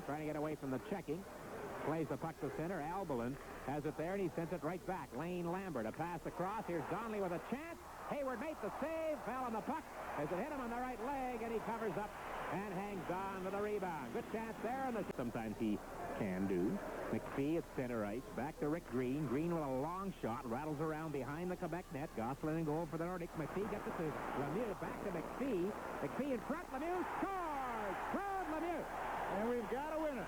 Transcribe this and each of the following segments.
trying to get away from the checking. Plays the puck to center. Albalin has it there, and he sends it right back. Lane Lambert, a pass across. Here's Donnelly with a chance. Hayward made the save, fell on the puck as it hit him on the right leg, and he covers up and hangs on to the rebound. Good chance there. And sometimes he can do. McPhee at center ice. Back to Rick Green. Green with a long shot. Rattles around behind the Quebec net. Gosselin in goal for the Nordiques. McPhee gets it to Lemieux. Back to McPhee. McPhee in front. Lemieux scores! Claude Lemieux. And we've got a winner.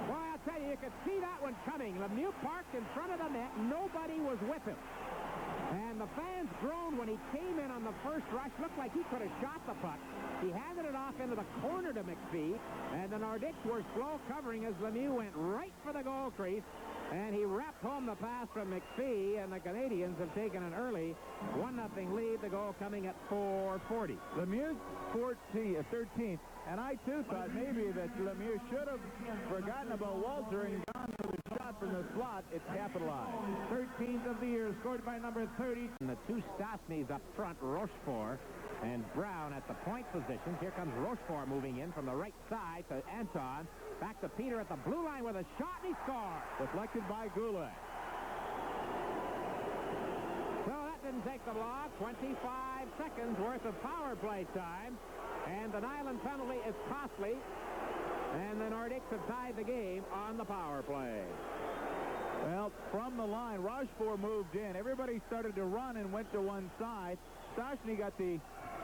Boy, I'll tell you could see that one coming. Lemieux parked in front of the net. Nobody was with him. And the fans groaned when he came in on the first rush. Looked like he could have shot the puck. He handed it off into the corner to McPhee, and the Nordiques were slow covering as Lemieux went right for the goal crease, and he wrapped home the pass from McPhee, and the Canadiens have taken an early 1-0 lead, the goal coming at 4:40. Lemieux's 13th, and I too thought maybe that Lemieux should have forgotten about Walter and gone for the shot from the slot. It's capitalized. 13th of the year, scored by number 30. And the two Stastnys up front, Rochefort and Brown at the point positions. Here comes Rochefort moving in from the right side to Anton. Back to Peter at the blue line with a shot, and he scores. Deflected by Goulet. So that didn't take them long. 25 seconds worth of power play time. And an island penalty is costly. And the Nordiques have tied the game on the power play. Well, from the line, Rochefort moved in. Everybody started to run and went to one side. Stastny got the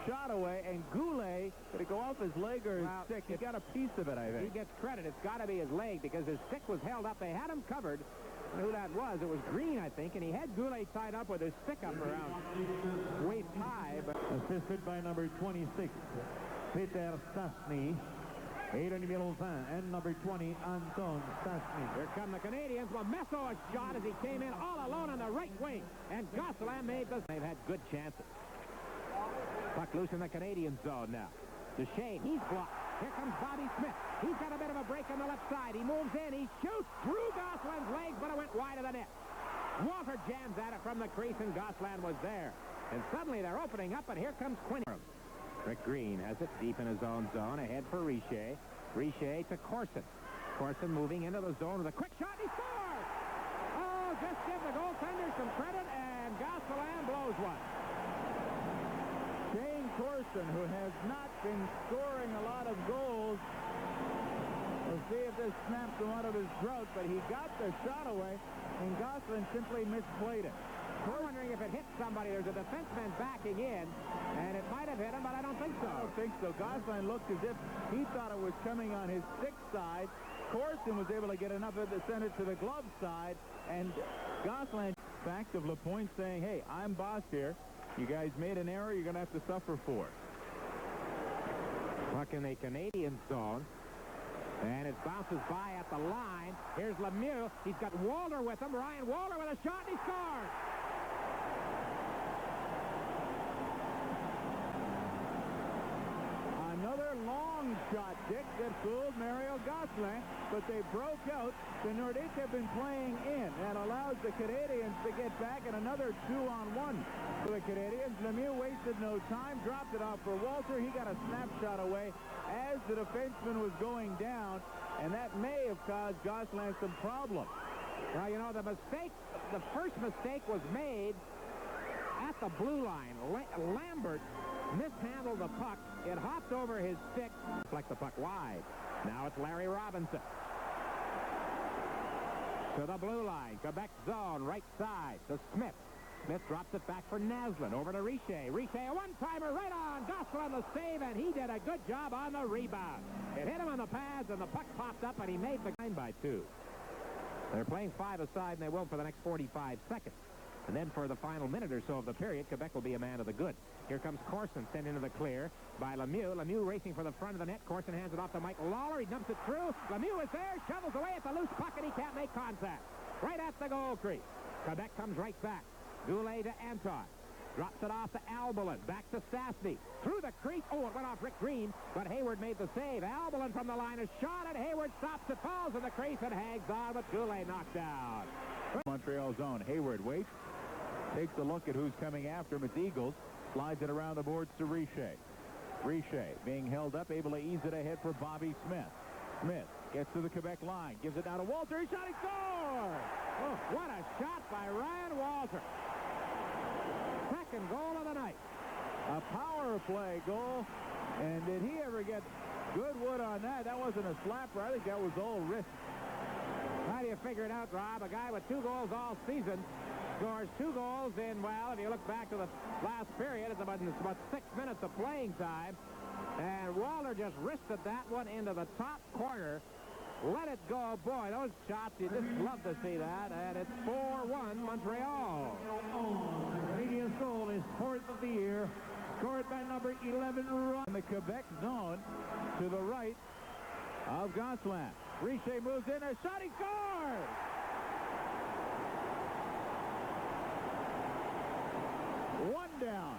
shot away, and Goulet, did it go off his leg or his stick? He got a piece of it, I think. He gets credit. It's got to be his leg because his stick was held up. They had him covered. I don't know who that was. It was Green, I think, and he had Goulet tied up with his stick up around waist high. But assisted by number 26, Peter Stastny. 8 numéro 20 and number 20, Anton Stastny. Here come the Canadiens. Lamesso a shot as he came in all alone on the right wing. And Gosselin made the... They've had good chances. Puck loose in the Canadian zone now. Duchesne, he's blocked. Here comes Bobby Smith. He's got a bit of a break on the left side. He moves in. He shoots through Gosselin's legs, but it went wide of the net. Walter jams at it from the crease, and Gosselin was there. And suddenly they're opening up, and here comes Quinn. Rick Green has it deep in his own zone. Ahead for Richer. Richer to Corson. Corson moving into the zone with a quick shot. He scores! Oh, just give the goaltender some credit, and Gosselin blows one. Shane Corson, who has not been scoring a lot of goals. We'll see if this snaps him out of his drought, but he got the shot away, and Gosselin simply misplayed it. I'm wondering if it hit somebody. There's a defenseman backing in, and it might have hit him, but I don't think so. I don't think so. Gosselin looked as if he thought it was coming on his stick side. Corson was able to get enough of it to send it to the glove side, and Gosselin, fact of LaPointe saying, hey, I'm boss here. You guys made an error, you're going to have to suffer for it. Puck in the Canadian zone. And it bounces by at the line. Here's Lemieux. He's got Walter with him. Ryan Walter with a shot, and he scores. Another long shot, Dick, that fooled Mario Gosselin, but they broke out. The Nordiques have been playing in. That allows the Canadiens to get back, and another 2-on-1 for the Canadiens. Lemieux wasted no time, dropped it off for Walter. He got a snapshot away as the defenseman was going down, and that may have caused Gosselin some problems. Well, you know, the first mistake was made at the blue line. Lambert mishandled the puck. It hopped over his stick. Deflect the puck wide. Now it's Larry Robinson. To the blue line. Quebec zone, right side to Smith. Smith drops it back for Naslin. Over to Richer. Richer, a one-timer right on. Gosselin the save, and he did a good job on the rebound. It hit him on the pads, and the puck popped up, and he made the game by 2. They're playing 5 aside, and they will for the next 45 seconds. And then for the final minute or so of the period, Quebec will be a man of the good. Here comes Corson, sent into the clear by Lemieux. Lemieux racing for the front of the net. Corson hands it off to Mike Lawler. He dumps it through. Lemieux is there, shovels away at the loose puck, and he can't make contact. Right at the goal crease. Quebec comes right back. Goulet to Anton. Drops it off to Albalin. Back to Stastny. Through the crease. Oh, it went off Rick Green, but Hayward made the save. Albalin from the line is shot, and Hayward stops it, falls in the crease, and hangs on, but Goulet knocked down. Montreal zone. Hayward waits. Takes a look at who's coming after him. It's Eagles. Slides it around the boards to Richer. Richer being held up, able to ease it ahead for Bobby Smith. Smith gets to the Quebec line, gives it down to Walter. He shot, he scores! Oh, what a shot by Ryan Walter. Second goal of the night. A power play goal. And did he ever get good wood on that? That wasn't a slapper. I think that was all wrist. How do you figure it out, Rob? A guy with 2 goals all season scores 2 goals in, well, if you look back to the last period, it's about 6 minutes of playing time. And Walter just wristed that one into the top corner. Let it go. Boy, those shots, you just love to see that. And it's 4-1 Montreal. The Canadiens goal is 4th of the year, scored by number 11, in the Quebec zone to the right of Gosselin. Richer moves in, a shot, he scores! One down.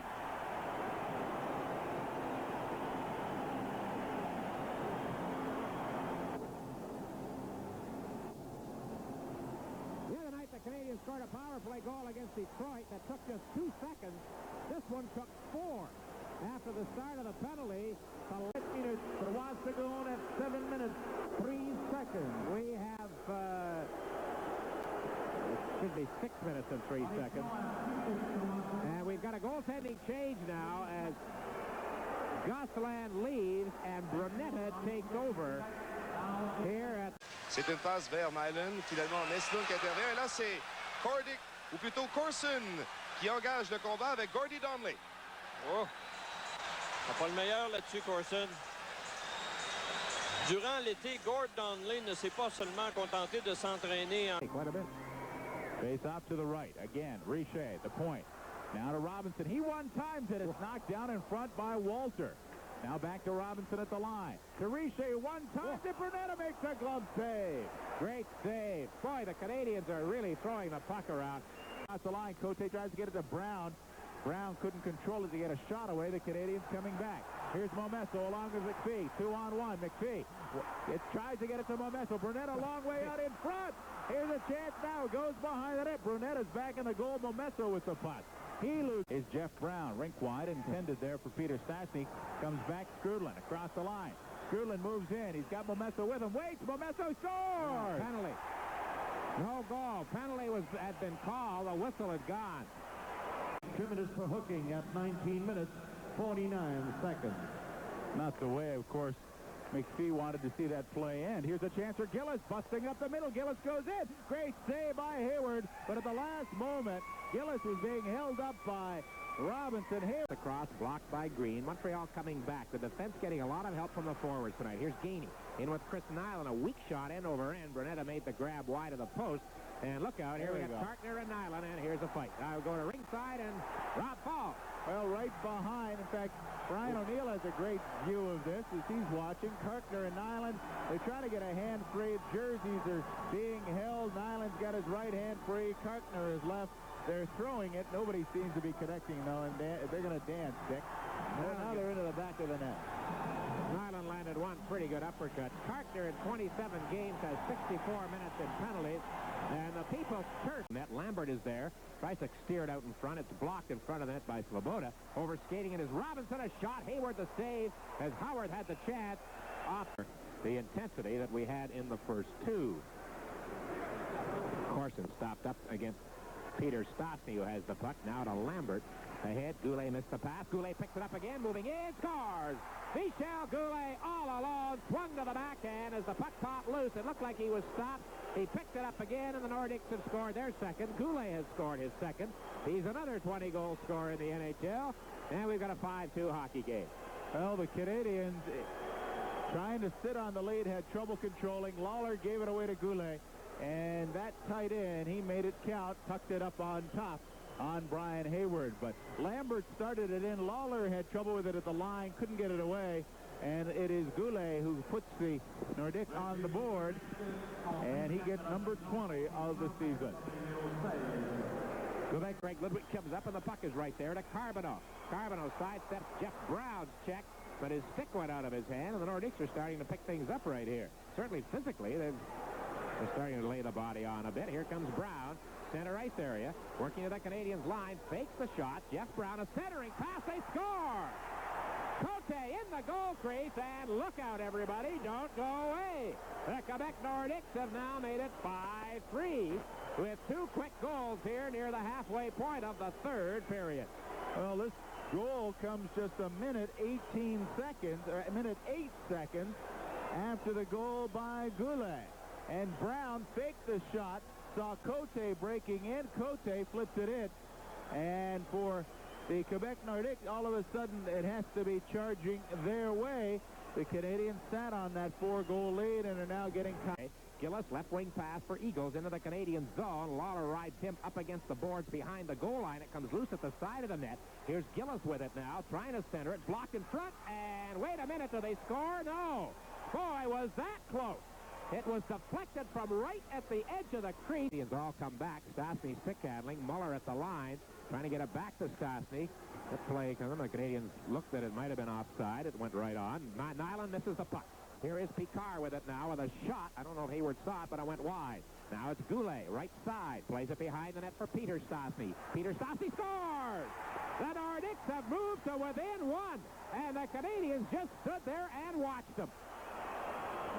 The other night, the Canadiens scored a power play goal against Detroit that took just 2 seconds. This one took 4. After the start of the penalty, the minutes, but wants to go on at 7 minutes, 3 seconds. we have, it should be 6 minutes and 3 seconds. And we've got a goaltending change now as Gosselin leaves and Brunetta takes over here at... C'est une passe vers Nyland. Finalement, Nestlund qui intervient. Et là, c'est Nordiques, ou plutôt Corson, qui engage le combat avec Gordie Donnelly. Oh! Pas le meilleur là-dessus, Corson. Durant l'été, Gord Donnelly ne s'est pas seulement contenté de s'entraîner en... Quite a bit. Face off to the right. Again, Richer, the point. Now to Robinson. He one times it. It's knocked down in front by Walter. Now back to Robinson at the line. To Richer, one time. Brunetta makes a glove save. Great save. Boy, the Canadians are really throwing the puck around. Across the line, Cote tries to get it to Brown. Brown couldn't control it to get a shot away. The Canadians coming back. Here's Momesso along with McPhee. 2-on-1. McPhee it tries to get it to Momesso. Brunetta a long way out in front. Here's a chance now. Goes behind the net. Brunetta's back in the goal. Momesso with the puck. He loses. Is Jeff Brown. Rink wide. Intended there for Peter Stastny. Comes back. Skrudlin across the line. Skrudlin moves in. He's got Momesso with him. Waits. Momesso scores. Penalty. No goal. Penalty had been called. The whistle had gone. 2 minutes for hooking at 19 minutes, 49 seconds. Not the way, of course, McPhee wanted to see that play end. Here's a chance for Gillis, busting up the middle. Gillis goes in. Great save by Hayward, but at the last moment, Gillis was being held up by Robinson. Hayward. Across, blocked by Green. Montreal coming back. The defense getting a lot of help from the forwards tonight. Here's Gainey in with Chris Nyland. A weak shot end over end. Brunetta made the grab wide of the post. And look out, here we got Kartner and Nyland, and here's a fight. Now we go to ringside, and Rob Paul. Well, right behind. In fact, Brian O'Neill has a great view of this as he's watching. Kartner and Nyland, they're trying to get a hand free. Jerseys are being held. Nyland's got his right hand free. Kartner is left. They're throwing it. Nobody seems to be connecting, though, and they're going to dance, Dick. Now they're into the back of the net. Nyland landed one pretty good uppercut. Kartner in 27 games has 64 minutes in penalties. And the people curse. Net Lambert is there. Tries to steer it out in front. It's blocked in front of the net by Svoboda. Overskating it is Robinson. A shot. Hayward the save as Howard had the chance. Off the intensity that we had in the first 2. Corson stopped up against Peter Stastny, who has the puck. Now to Lambert. Ahead, Goulet missed the pass. Goulet picks it up again, moving in, scores! Michel Goulet all alone, swung to the backhand as the puck popped loose. It looked like he was stopped. He picked it up again, and the Nordiques have scored their second. Goulet has scored his second. He's another 20-goal scorer in the NHL, and we've got a 5-2 hockey game. Well, the Canadiens trying to sit on the lead, had trouble controlling. Lawler gave it away to Goulet, and that tight end, he made it count, tucked it up on top on Brian Hayward, but Lambert started it in. Lawler had trouble with it at the line, couldn't get it away, and it is Goulet who puts the Nordiques on the board, and he gets number 20 of the season. Quebec, Greg Ludwig comes up, and the puck is right there to Carbonneau. Carbonneau sidesteps Jeff Brown's check, but his stick went out of his hand, and the Nordiques are starting to pick things up right here. Certainly physically, they're starting to lay the body on a bit. Here comes Brown. Center ice area, working to the Canadiens line, fakes the shot. Jeff Brown, a centering pass, they score! Cote in the goal crease, and look out, everybody. Don't go away. The Quebec Nordiques have now made it 5-3 with 2 quick goals here near the halfway point of the third period. Well, this goal comes just a minute 18 seconds, or a minute 8 seconds after the goal by Goulet. And Brown faked the shot, saw Cote breaking in. Cote flips it in. And for the Quebec Nordiques, all of a sudden it has to be charging their way. The Canadiens sat on that 4-goal lead and are now getting caught. Gillis, left wing pass for Eagles into the Canadian zone. Lawler rides him up against the boards behind the goal line. It comes loose at the side of the net. Here's Gillis with it now, trying to center it. Blocked in front, and wait a minute, do they score? No. Boy, was that close. It was deflected from right at the edge of the crease. Canadiens all come back. Stastny stick handling. Muller at the line, trying to get it back to Stastny. That play, the Canadiens looked that it might have been offside. It went right on. Nyland misses the puck. Here is Picard with it now with a shot. I don't know if Hayward saw it, but it went wide. Now it's Goulet, right side. Plays it behind the net for Peter Stastny. Peter Stastny scores! The Nordiques have moved to within 1, and the Canadiens just stood there and watched them.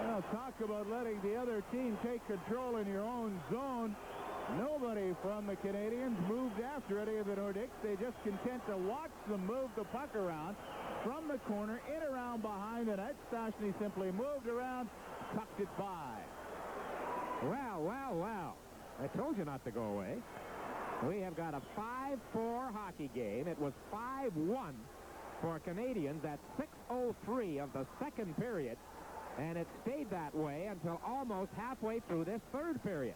Well, talk about letting the other team take control in your own zone. Nobody from the Canadiens moved after any of the Nordiques. They just content to watch them move the puck around from the corner, in around behind the net. Stastny simply moved around, tucked it by. Well, well, well. I told you not to go away. We have got a 5-4 hockey game. It was 5-1 for Canadians at 6:03 of the second period. And it stayed that way until almost halfway through this third period.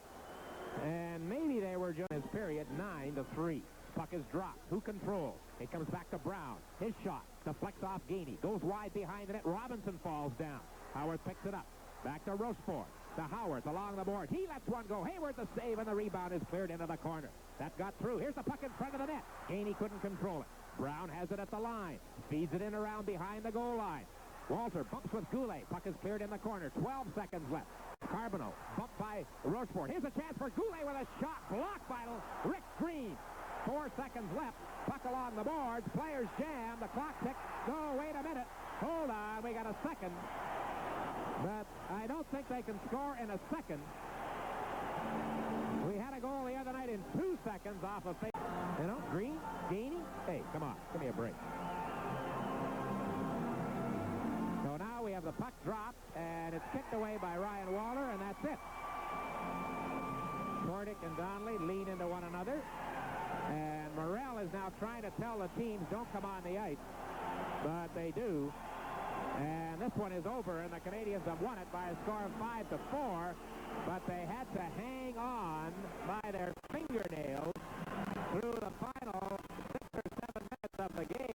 And maybe they were just his period 9-3. Puck is dropped. Who controls? It comes back to Brown. His shot deflects off Gainey. Goes wide behind the net. Robinson falls down. Howard picks it up. Back to Rochefort. To Howard along the board. He lets one go. Hayward the save, and the rebound is cleared into the corner. That got through. Here's the puck in front of the net. Gainey couldn't control it. Brown has it at the line. Feeds it in around behind the goal line. Walter bumps with Goulet. Puck is cleared in the corner. 12 seconds left. Carbonneau bumped by Rochefort. Here's a chance for Goulet with a shot blocked by Rick Green. 4 seconds left. Puck along the boards. Players jam. The clock ticks. No, wait a minute. Hold on. We got a second. But I don't think they can score in a second. We had a goal the other night in 2 seconds off of... You know, Green, Gainey. Hey, come on. Give me a break. So now we have the puck dropped, and it's kicked away by Ryan Waller, and that's it. Nordique and Donnelly lean into one another, and Morrell is now trying to tell the teams don't come on the ice, but they do. And this one is over, and the Canadiens have won it by a score of 5-4, but they had to hang on by their fingernails through the